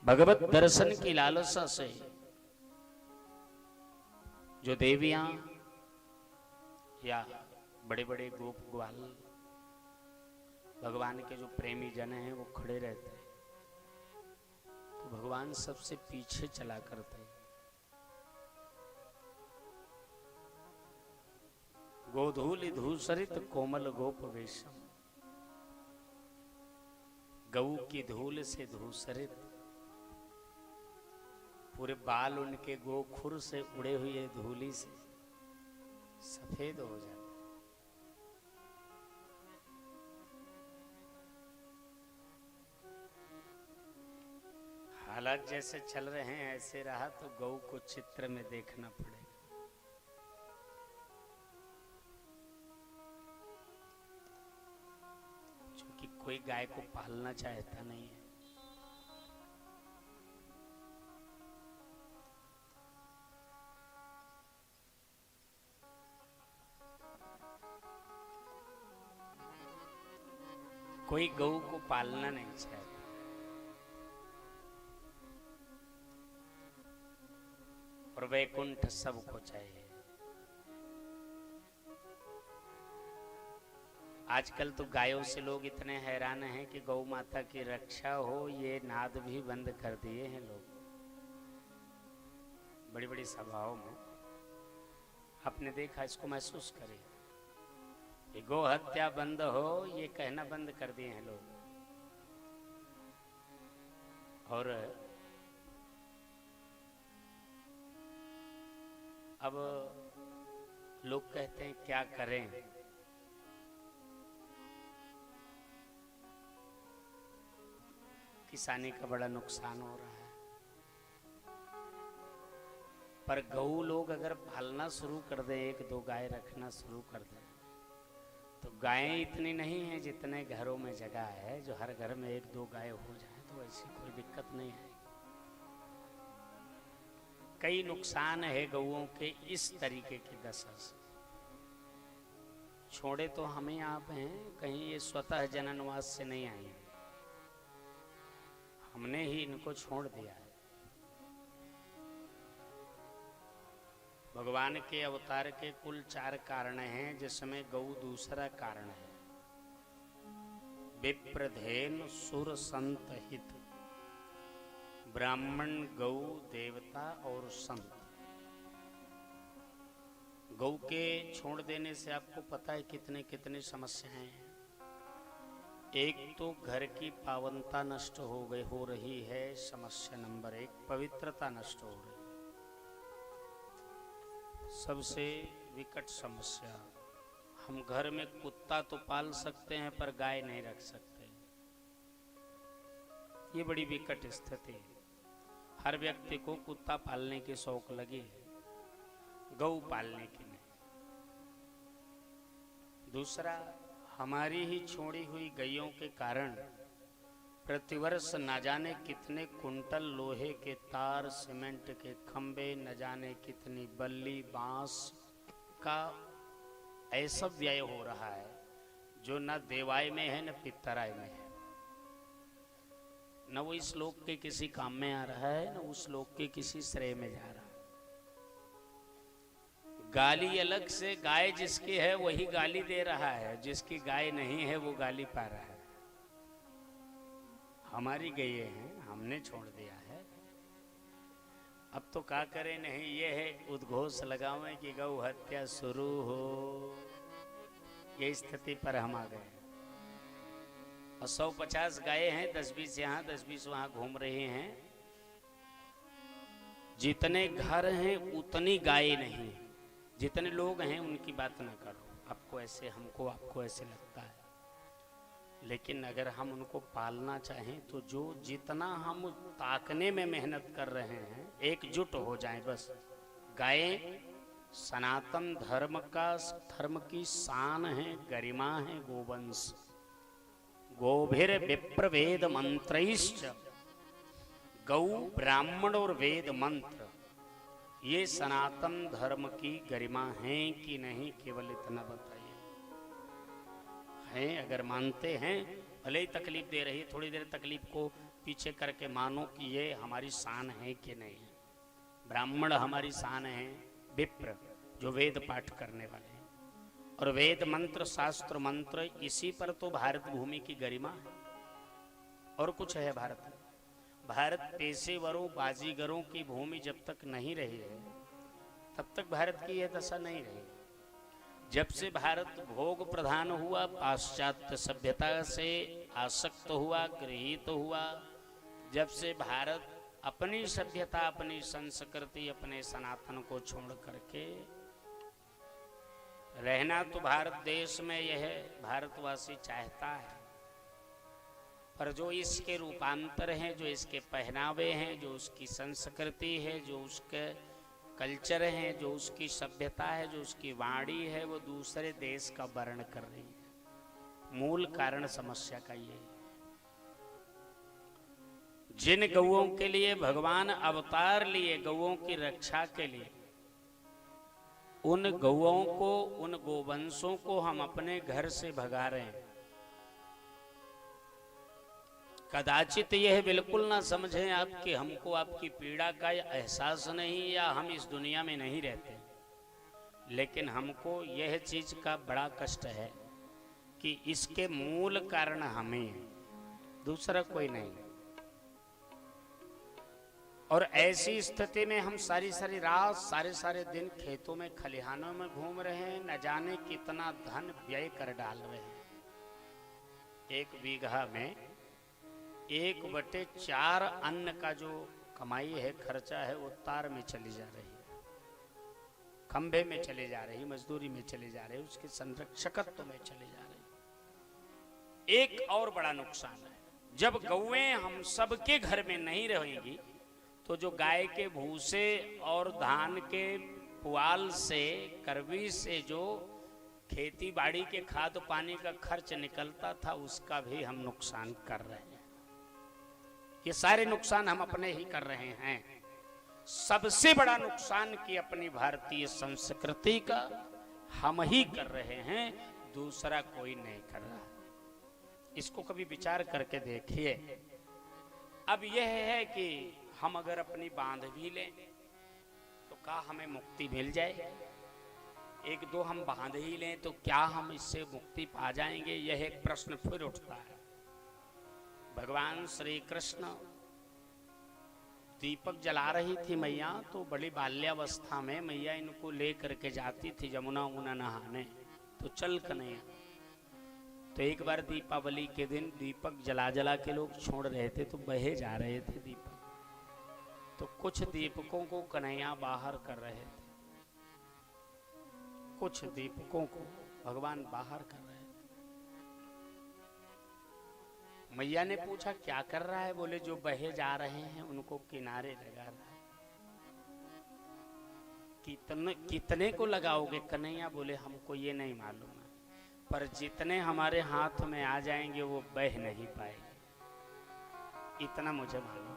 भगवत दर्शन की लालसा से जो देवियां या बड़े बड़े गोप ग्वाल भगवान के जो प्रेमी जन हैं वो खड़े रहते हैं, तो भगवान सबसे पीछे चला करते हैं। गोधूलि धूसरित कोमल गोप वेशम, गऊ की धूल से धूसरित, पूरे बाल उनके गोखुर से उड़े हुए धूली से सफेद हो जाते। हालात जैसे चल रहे हैं ऐसे रहा तो गऊ को चित्र में देखना पड़ेगा। क्योंकि कोई गाय को पालना चाहता नहीं है। कोई गऊ को पालना नहीं चाहता। और वैकुंठ सबको चाहिए। आजकल तो गायों से लोग इतने हैरान हैं कि गौ माता की रक्षा हो ये नाद भी बंद कर दिए हैं लोग। बड़ी बड़ी सभाओं में आपने देखा, इसको महसूस करें, ये गौ हत्या बंद हो ये कहना बंद कर दिए हैं लोग। और अब लोग कहते हैं क्या करें, किसानी का बड़ा नुकसान हो रहा है। पर गऊ लोग अगर पालना शुरू कर दें, एक दो गाय रखना शुरू कर दें, तो गायें इतनी नहीं है जितने घरों में जगह है, जो हर घर में एक दो गाय हो जाए तो ऐसी कोई दिक्कत नहीं है। कई नुकसान है गऊओं के इस तरीके की दशा से। छोड़े तो हमें आप हैं, कहीं ये स्वतः जननवास से नहीं आई, हमने ही इनको छोड़ दिया है। भगवान के अवतार के कुल 4 कारण हैं, जिसमें गऊ दूसरा कारण है। विप्रधेन सुर संत हित, ब्राह्मण गऊ देवता और संत। गऊ के छोड़ देने से आपको पता है कितने कितने समस्याएं हैं। एक तो घर की पावनता नष्ट हो रही है, समस्या नंबर 1। पवित्रता नष्ट हो रही है, सबसे विकट समस्या। हम घर में कुत्ता तो पाल सकते हैं पर गाय नहीं रख सकते, ये बड़ी विकट स्थिति है। हर व्यक्ति को कुत्ता पालने की शौक लगी है, गऊ पालने की नहीं। दूसरा, हमारी ही छोड़ी हुई गायों के कारण प्रतिवर्ष न जाने कितने कुंटल लोहे के तार, सीमेंट के खंबे, न जाने कितनी बल्ली बांस का ऐसा व्यय हो रहा है जो न देवाय में है न पितराय में है। न वो इस लोक के किसी काम में आ रहा है, न उस लोक के किसी श्रेय में जा रहा है। गाली अलग से, गाय जिसकी है वही गाली दे रहा है, जिसकी गाय नहीं है वो गाली पा रहा है। हमारी गई हैं, हमने छोड़ दिया है। अब तो क्या करें, नहीं ये है उद्घोष लगावें कि गौ हत्या शुरू हो, ये स्थिति पर हम आ गए। और 150 गायें हैं, 10-20 यहाँ 10-20 वहां घूम रहे हैं। जितने घर हैं उतनी गायें नहीं, जितने लोग हैं उनकी बात ना करो। आपको ऐसे, हमको आपको ऐसे लगता है, लेकिन अगर हम उनको पालना चाहें तो जो जितना हम ताकने में मेहनत कर रहे हैं, एकजुट हो जाएं बस। गायें सनातन धर्म की शान है, गरिमा है, गोवंश। गोभिर विप्र वेद मंत्रैश्च, गौ ब्राह्मण और वेद मंत्र, ये सनातन धर्म की गरिमा है कि नहीं, केवल इतना बताइए। हैं? अगर मानते हैं भले ही तकलीफ दे रही है, थोड़ी देर तकलीफ को पीछे करके मानो कि ये हमारी शान है कि नहीं है। ब्राह्मण हमारी शान है, विप्र जो वेद पाठ करने वाले हैं, और वेद मंत्र शास्त्र मंत्र, इसी पर तो भारत भूमि की गरिमा है। और कुछ है भारत में? भारत पेशेवरों बाजीगरों की भूमि जब तक नहीं रही है तब तक भारत की यह दशा नहीं रही। जब से भारत भोग प्रधान हुआ, पाश्चात्य सभ्यता से आसक्त हुआ, गृहीत हुआ, जब से भारत अपनी सभ्यता, अपनी संस्कृति, अपने सनातन को छोड़ करके, रहना तो भारत देश में यह भारतवासी चाहता है, पर जो इसके रूपांतर हैं, जो इसके पहनावे हैं, जो उसकी संस्कृति है, जो उसके कल्चर है, जो उसकी सभ्यता है, जो उसकी वाणी है, वो दूसरे देश का वर्ण कर रही है। मूल कारण समस्या का ये है। जिन गौओं के लिए भगवान अवतार लिए गौओं की रक्षा के लिए, उन गौओं को, उन गोवंशों को हम अपने घर से भगा रहे हैं। कदाचित यह बिल्कुल ना समझें आप कि हमको आपकी पीड़ा का एहसास नहीं, या हम इस दुनिया में नहीं रहते, लेकिन हमको यह चीज का बड़ा कष्ट है कि इसके मूल कारण हमें है, दूसरा कोई नहीं। और ऐसी स्थिति में हम सारी सारी रात, सारे सारे दिन खेतों में, खलिहानों में घूम रहे हैं, न जाने कितना धन व्यय कर डाल रहे हैं। 1 बीघा में 1/4 अन्न का जो कमाई है, खर्चा है, वो तार में चली जा रही है, खंभे में चले जा रही, मजदूरी में चले जा रहे, उसके संरक्षकत्व में चले जा रही। एक और बड़ा नुकसान है, जब गौएं हम सबके घर में नहीं रहेंगी तो जो गाय के भूसे और धान के पुआल से, करवी से जो खेती बाड़ी के खाद पानी का खर्च निकलता था, उसका भी हम नुकसान कर रहे हैं। ये सारे नुकसान हम अपने ही कर रहे हैं। सबसे बड़ा नुकसान कि अपनी भारतीय संस्कृति का हम ही कर रहे हैं, दूसरा कोई नहीं कर रहा। इसको कभी विचार करके देखिए। अब यह है कि हम अगर अपनी बांध भी लें तो क्या हमें मुक्ति मिल जाए? 1-2 हम बांध ही लें तो क्या हम इससे मुक्ति पा जाएंगे? यह एक प्रश्न फिर उठता है। भगवान श्री कृष्ण दीपक जला रही थी मैया, तो बड़ी बाल्यावस्था में मैया इनको ले करके जाती थी जमुना उना नहाने, तो चल कन्हैया। तो एक बार दीपावली के दिन दीपक जला जला के लोग छोड़ रहे थे, तो बहे जा रहे थे दीपक, तो कुछ दीपकों को कन्हैया बाहर कर रहे थे, कुछ दीपकों को भगवान बाहर कर रहे थे। मैया ने पूछा क्या कर रहा है? बोले जो बहे जा रहे हैं उनको किनारे लगा रहा है। कितने को लगाओगे कन्हैया? बोले हमको ये नहीं मालूम है, पर जितने हमारे हाथ में आ जाएंगे वो बह नहीं पाएंगे, इतना मुझे मालूम।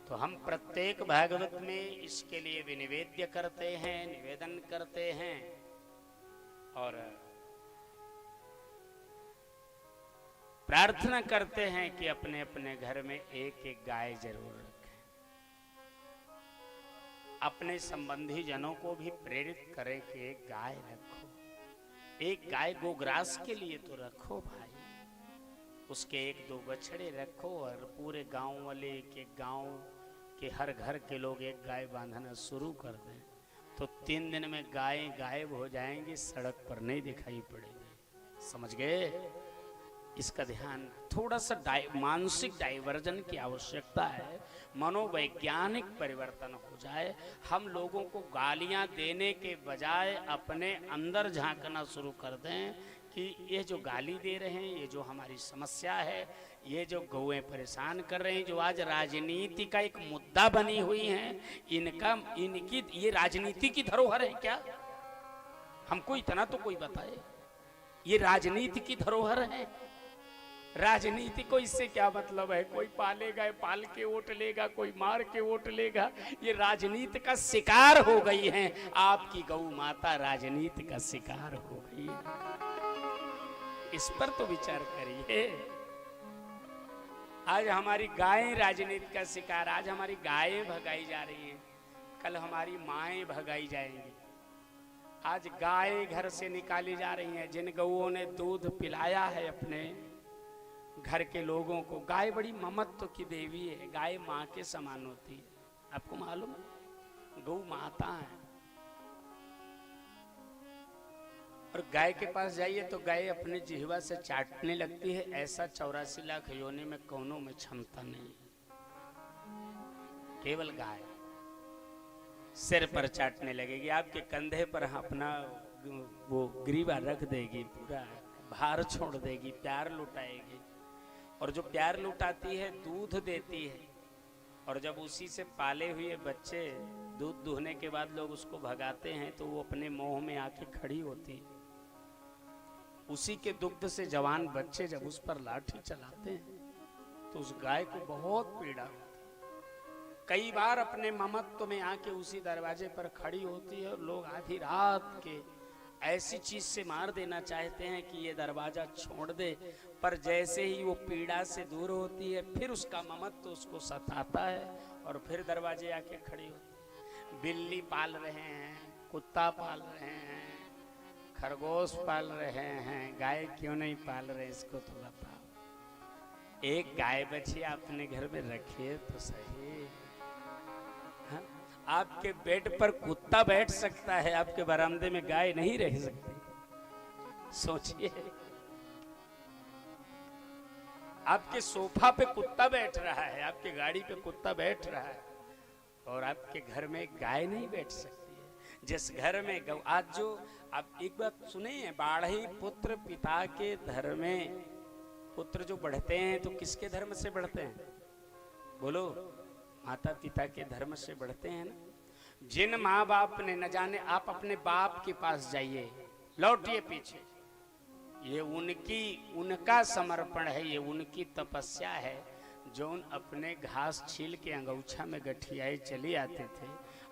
तो हम प्रत्येक भागवत में इसके लिए विनिवेद्य करते हैं, निवेदन करते हैं, और प्रार्थना करते हैं कि अपने अपने घर में 1-1 गाय जरूर रखें। अपने संबंधी जनों को भी प्रेरित करें कि एक गाय रखो, एक गाय गोग्रास के लिए तो रखो भाई, उसके 1-2 बछड़े रखो, और पूरे गांव वाले, के गांव के हर घर के लोग एक गाय बांधना शुरू कर दें, तो 3 दिन में गायें गायब हो जाएंगी, सड़क पर नहीं दिखाई पड़ेगी। समझ गए? इसका ध्यान, थोड़ा सा मानसिक डाइवर्जन की आवश्यकता है, मनोवैज्ञानिक परिवर्तन हो जाए। हम लोगों को गालियां देने के बजाय अपने अंदर झांकना शुरू कर दें कि ये जो गाली दे रहे हैं, ये जो हमारी समस्या है, ये जो गौएं परेशान कर रहे हैं, जो आज राजनीति का एक मुद्दा बनी हुई हैं, इनकी ये राजनीति की धरोहर है क्या? हमको इतना तो कोई बताए, ये राजनीति की धरोहर है। राजनीति को इससे क्या मतलब है? कोई पालेगा, पाल के वोट लेगा, कोई मार के वोट लेगा। ये राजनीति का शिकार हो गई है, आपकी गौ माता राजनीति का शिकार हो गई है। इस पर तो विचार करिए। आज हमारी गायें राजनीति का शिकार, आज हमारी गायें भगाई जा रही हैं, कल हमारी माएं भगाई जाएंगी। आज गाय घर से निकाली जा रही हैं, जिन गऊओं ने दूध पिलाया है अपने घर के लोगों को। गाय बड़ी ममत्व की देवी है, गाय माँ के समान होती है, आपको मालूम है? गौ माता है। और गाय के पास जाइए तो गाय अपने जिह्वा से चाटने लगती है, ऐसा 84 लाख योनि में कौनों में क्षमता नहीं। केवल गाय सिर पर चाटने लगेगी, आपके कंधे पर अपना वो ग्रीवा रख देगी, पूरा भार छोड़ देगी, प्यार लुटाएगी। और जो प्यार लुटाती है दूध देती है, और जब उसी से पाले हुए बच्चे दूध दूहने के बाद लोग उसको भगाते हैं तो वो अपने मोह में आके खड़ी होती है। उसी के दुग्ध से जवान बच्चे जब उस पर लाठी चलाते हैं तो उस गाय को बहुत पीड़ा होती है। कई बार अपने ममत्व में आके उसी दरवाजे पर खड़ी होती है और लोग आधी रात के ऐसी चीज से मार देना चाहते हैं कि ये दरवाजा छोड़ दे, पर जैसे ही वो पीड़ा से दूर होती है फिर उसका ममत्व उसको सताता है और फिर दरवाजे आके खड़ी होती है। बिल्ली पाल रहे हैं, कुत्ता पाल रहे हैं, खरगोश पाल रहे हैं, गाय क्यों नहीं पाल रहे, इसको तो बताओ। एक गाय बच्ची अपने घर में रखिए तो सही। हाँ? आपके बेड पर कुत्ता बैठ सकता है, आपके बरामदे में गाय नहीं रह सकती। सोचिए, आपके सोफा पे कुत्ता बैठ रहा है, आपके गाड़ी पे कुत्ता बैठ रहा है, और आपके घर में गाय नहीं बैठ सकती है। जिस घर में गौ, आज जो आप एक बात सुने हैं, बाढ़ई पुत्र पिता के धर्म में। पुत्र जो बढ़ते हैं तो किसके धर्म से बढ़ते हैं? बोलो, माता पिता के धर्म से बढ़ते हैं ना। जिन माँ बाप ने, न जाने, आप अपने बाप के पास जाइए, लौटिए पीछे, ये उनका समर्पण है, ये उनकी तपस्या है। जो अपने घास छील के अंगूछा में गठियाए चले आते थे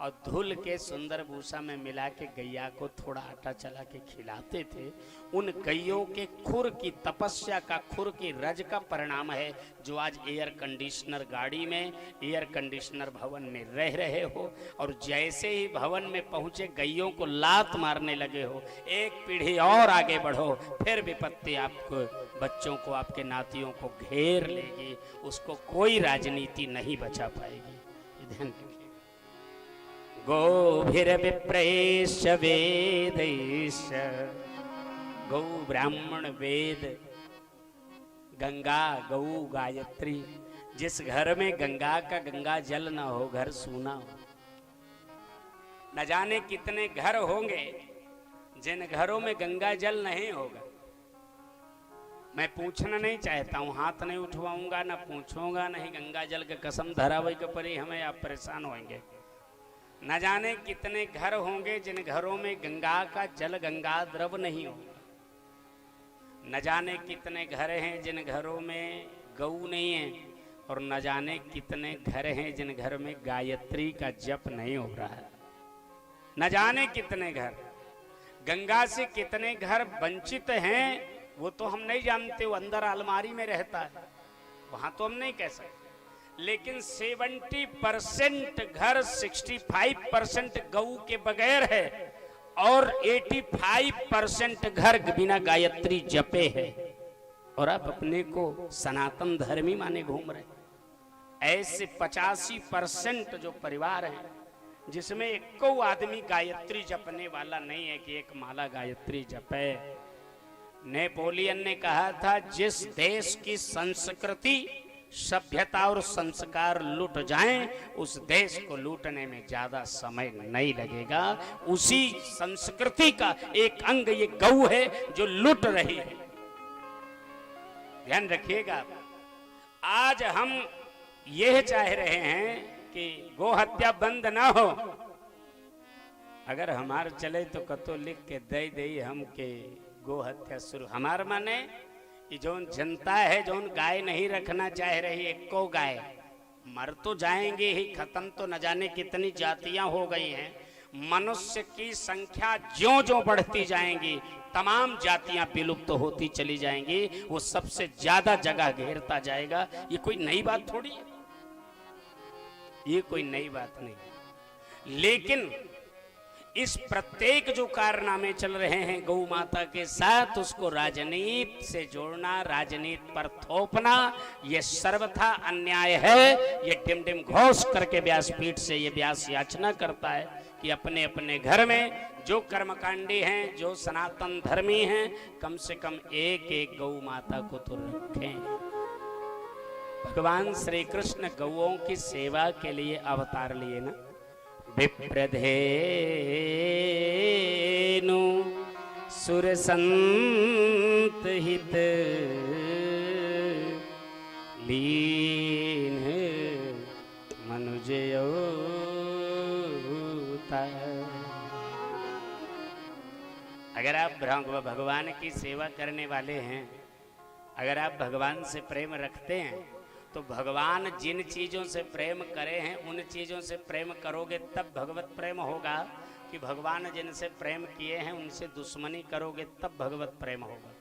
और धुल के सुंदर भूसा में मिला के गैया को थोड़ा आटा चला के खिलाते थे, उन गैयों के खुर की तपस्या का, खुर की रज का परिणाम है जो आज एयर कंडीशनर गाड़ी में, एयर कंडीशनर भवन में रह रहे हो। और जैसे ही भवन में पहुंचे गैयों को लात मारने लगे हो, एक पीढ़ी और आगे बढ़ो, फिर विपत्ति आपको, बच्चों को, आपके नातियों को घेर लेगी, उसको कोई राजनीति नहीं बचा पाएगी। ध्यान रखिए। गोभिर विप्रेश वेदैश, गौ ब्राह्मण वेद, गंगा गौ गायत्री। जिस घर में गंगा का गंगा जल ना हो, घर सूना हो। न जाने कितने घर होंगे जिन घरों में गंगा जल नहीं होगा। मैं पूछना नहीं चाहता हूँ, हाथ नहीं उठवाऊंगा, ना पूछूंगा, नहीं गंगा जल के कसम धरावई के परी हमें आप परेशान होंगे। न जाने कितने घर होंगे जिन घरों में गंगा का जल, गंगा द्रव नहीं होगा। न जाने कितने घर हैं जिन घरों में गऊ नहीं है, और न जाने कितने घर हैं जिन घर में गायत्री का जप नहीं हो रहा है। न जाने कितने घर, गंगा से कितने घर वंचित हैं, वो तो हम नहीं जानते, वो अंदर अलमारी में रहता है, वहां तो हम नहीं कह सकते। लेकिन 70% घर, 65% गऊ के बगैर है, और 85% घर बिना गायत्री जपे है, और आप अपने को सनातन धर्मी माने घूम रहे। ऐसे 85% जो परिवार हैं जिसमें एक आदमी गायत्री जपने वाला नहीं है कि एक माला गायत्री जपे। नेपोलियन ने कहा था, जिस देश की संस्कृति, सभ्यता और संस्कार लूट जाएं, उस देश को लूटने में ज्यादा समय नहीं लगेगा। उसी संस्कृति का एक अंग ये गऊ है जो लूट रही है। ध्यान रखिएगा। आज हम यह चाह रहे हैं कि गो हत्या बंद ना हो। अगर हमार चले तो कतो लिख के दे दे हम के गो हत्या शुरू। हमार माने जोन जनता है, जोन गाय नहीं रखना चाह रही, एको गाय, मर तो जाएंगे ही, खत्म तो न जाने कितनी जातियां हो गई हैं। मनुष्य की संख्या ज्यों ज्यों बढ़ती जाएंगी, तमाम जातियां विलुप्त होती चली जाएंगी, वो सबसे ज्यादा जगह घेरता जाएगा। ये कोई नई बात थोड़ी है, ये कोई नई बात नहीं। लेकिन इस प्रत्येक जो कारनामे चल रहे हैं गौ माता के साथ, उसको राजनीति से जोड़ना, राजनीति पर थोपना, यह सर्वथा अन्याय है। ये डिम घोष करके व्यासपीठ से ये व्यास याचना करता है कि अपने अपने घर में जो कर्मकांडी हैं, जो सनातन धर्मी हैं, कम से कम एक एक गौ माता को तो रखें। भगवान श्री कृष्ण गौओं की सेवा के लिए अवतार लिए ना। विप्रधेनु सुर संत हित लीन मनुजय अगर आप भगवान की सेवा करने वाले हैं, अगर आप भगवान से प्रेम रखते हैं, तो भगवान जिन चीज़ों से प्रेम करे हैं उन चीज़ों से प्रेम करोगे तब भगवत प्रेम होगा, कि भगवान जिनसे प्रेम किए हैं उनसे दुश्मनी करोगे तब भगवत प्रेम होगा।